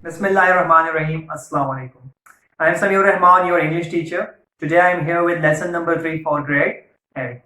Bismillahirrahmanirrahim. Assalamu alaikum. I am Samir Rahman, your English teacher. Today I am here with lesson number 3 for grade 8.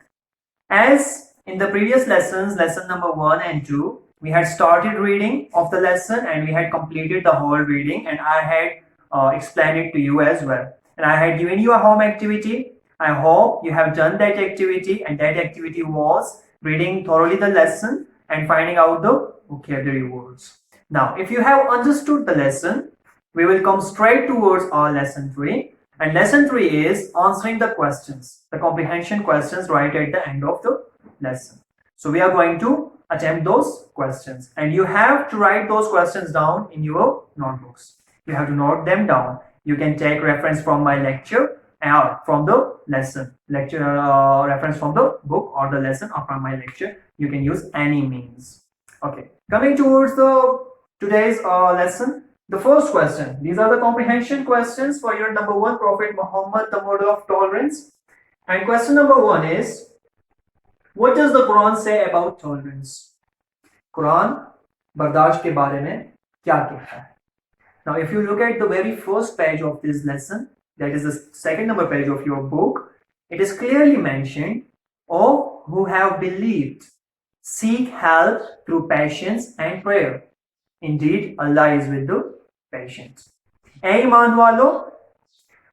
As in the previous lessons, lesson number 1 and 2, we had started reading of the lesson and we had completed the whole reading, and I had explained it to you as well. And I had given you a home activity. I hope you have done that activity, and that activity was reading thoroughly the lesson and finding out the vocabulary words. Now, if you have understood the lesson, we will come straight towards our lesson 3. And lesson 3 is answering the questions, the comprehension questions right at the end of the lesson. So we are going to attempt those questions, and you have to write those questions down in your notebooks. You have to note them down. You can take reference from my lecture or from the lesson, reference from the book or the lesson or from my lecture. You can use any means. Okay, coming towards the today's lesson. The first question, these are the comprehension questions for your number 1, Prophet Muhammad, the model of tolerance. And question number 1 is, what does the Quran say about tolerance? Quran बर्दाश्त के बारे में क्या कहता है? Now, if you look at the very first page of this lesson, that is the second number page of your book, it is clearly mentioned, "O who have believed, seek help through patience and prayer. Indeed, Allah is with the patient." ऐ ईमान वालो,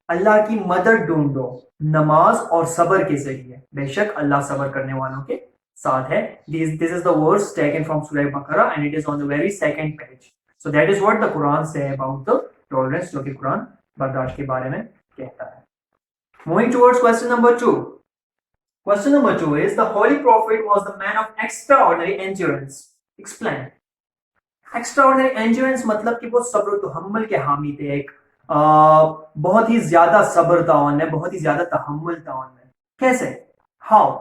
अल्लाह की मदद ढूंढो नमाज और सबर के जरिए, बेशक अल्लाह सबर करने वालों के साथ है. This is the verse taken from Surah Baqarah, and it is on the very second page. So that is what the Quran say about the tolerance, जो कि कुरान बर्दाश्त के बारे में कहता है. Moving towards question number 2. Question number 2 is, the Holy Prophet was the man of extraordinary endurance. Explain. Extraordinary endurance मतलब कि वो सब्र तहम्मुल के हामी थे, एक बहुत ही ज्यादा सब्र था उनमें, बहुत ही ज्यादा तहम्मुल था उनमें. कैसे? हाउ?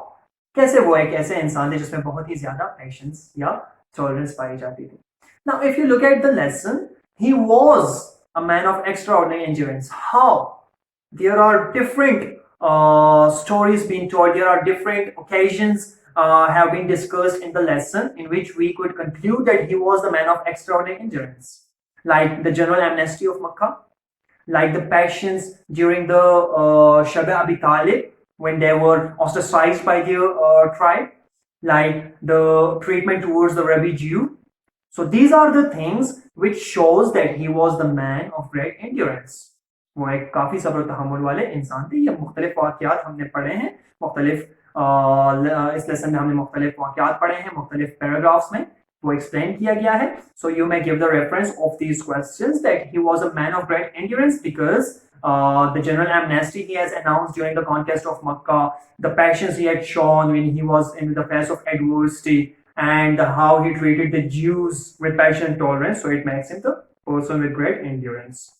कैसे वो एक ऐसे इंसान थे जिसमें बहुत ही ज्यादा पेशेंस या टॉलरेंस पाई जाती थी. Now, if you look at the lesson, he was a man of extraordinary endurance. How? There are different stories being told. There are different occasions have been discussed in the lesson in which we could conclude that he was the man of extraordinary endurance. Like the general amnesty of Makkah, like the passions during the Shab Abi Talib when they were ostracized by their tribe, like the treatment towards the Rabbi Jew. So these are the things which shows that he was the man of great endurance. वो एक काफी सब्र तहम्मुल वाले इंसान थे. ये मुख्तलिफ वाक़यात हमने पढ़े हैं, मुख्तलिफ इस लेसन में हमने मुख्तलिफ वाक़यात पढ़े हैं, मुख्तलिफ पैराग्राफ्स में वो एक्सप्लेन किया गया है. So you may give the reference of these questions that he was a man of great endurance because the general amnesty he has announced during the conquest of Makkah, the passions he had shown when he was in the face of adversity, and how he treated the Jews with passion and tolerance. So it makes him the person with great endurance.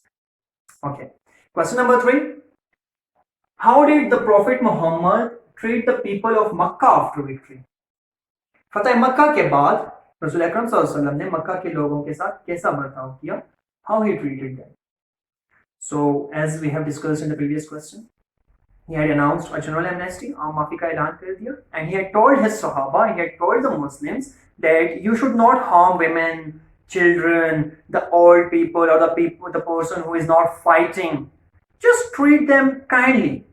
Okay. Question number 3. How did the Prophet Muhammad treat the people of Makkah after victory? फतह मक्का के बाद रसूल अकरम सल्लल्लाहु अलैहि वसल्लम ने मक्का के लोगों के साथ कैसा बर्ताव किया? How he treated them. So as we have discussed in the previous question, he had announced a general amnesty, माफी का ऐलान कर दिया, and he had told his Sahaba, he had told the Muslims that you should not harm women, children, the old people, or the person who is not fighting. Just treat them kindly.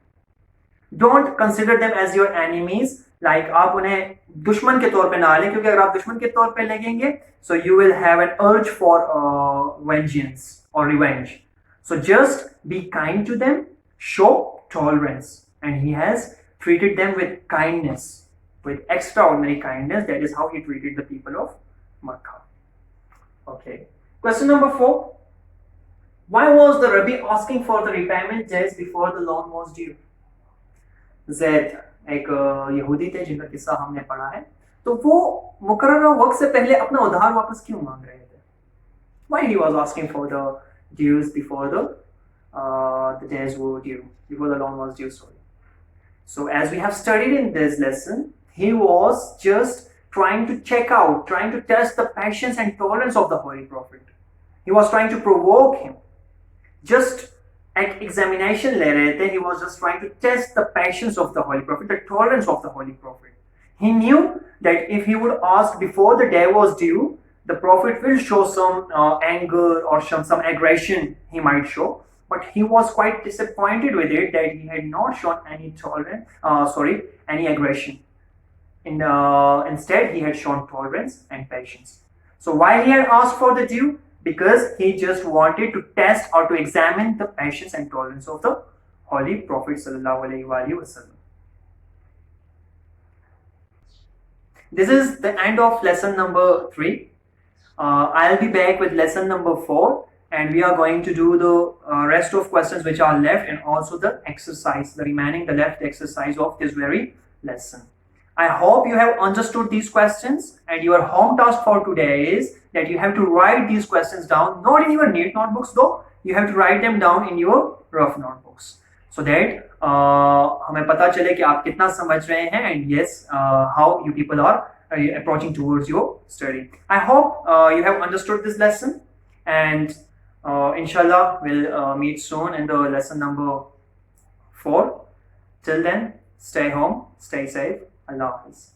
Don't consider them as your enemies. Like आप उन्हें दुश्मन के तौर पे ना लें, क्योंकि अगर आप दुश्मन के तौर पे लगेंगे, so you will have an urge for vengeance or revenge. So just be kind to them, show tolerance, and he has treated them with kindness, with extraordinary kindness. That is how he treated the people of Makkah. Okay. Question number 4. Why was the Rabbi asking for the repayment days before the loan was due? Zaid एक यहूदी थे जिनका किस्सा हमने पढ़ा है, तो वो मुकर्रर वक्त से पहले अपना उधार वापस क्यों मांग रहे थे? Why he was asking for the dues before the days were due, before the loan was due? Sorry. So as we have studied in this lesson, he was just trying to check out, trying to test the patience and tolerance of the Holy Prophet. He was trying to provoke him. Just at examination ले रहे थे. He was just trying to test the patience of the Holy Prophet, the tolerance of the Holy Prophet. He knew that if he would ask before the day was due, the Prophet will show some anger or some aggression he might show, but he was quite disappointed with it that he had not shown any any aggression. Instead, he had shown tolerance and patience. So why he had asked for the dew? Because he just wanted to test or to examine the patience and tolerance of the Holy Prophet Sallallahu Alaihi Wasallam. This is the end of lesson number 3. I'll be back with lesson number 4, and we are going to do the rest of questions which are left, and also the exercise, the left exercise of this very lesson. I hope you have understood these questions, and your home task for today is that you have to write these questions down, not in your neat notebooks though, you have to write them down in your rough notebooks, so that हमें पता चले कि आप कितना समझ रहे हैं, and yes, how you people are approaching towards your study. I hope you have understood this lesson, and inshallah we'll meet soon in the lesson number 4. Till then, stay home, stay safe. Allah Hafiz.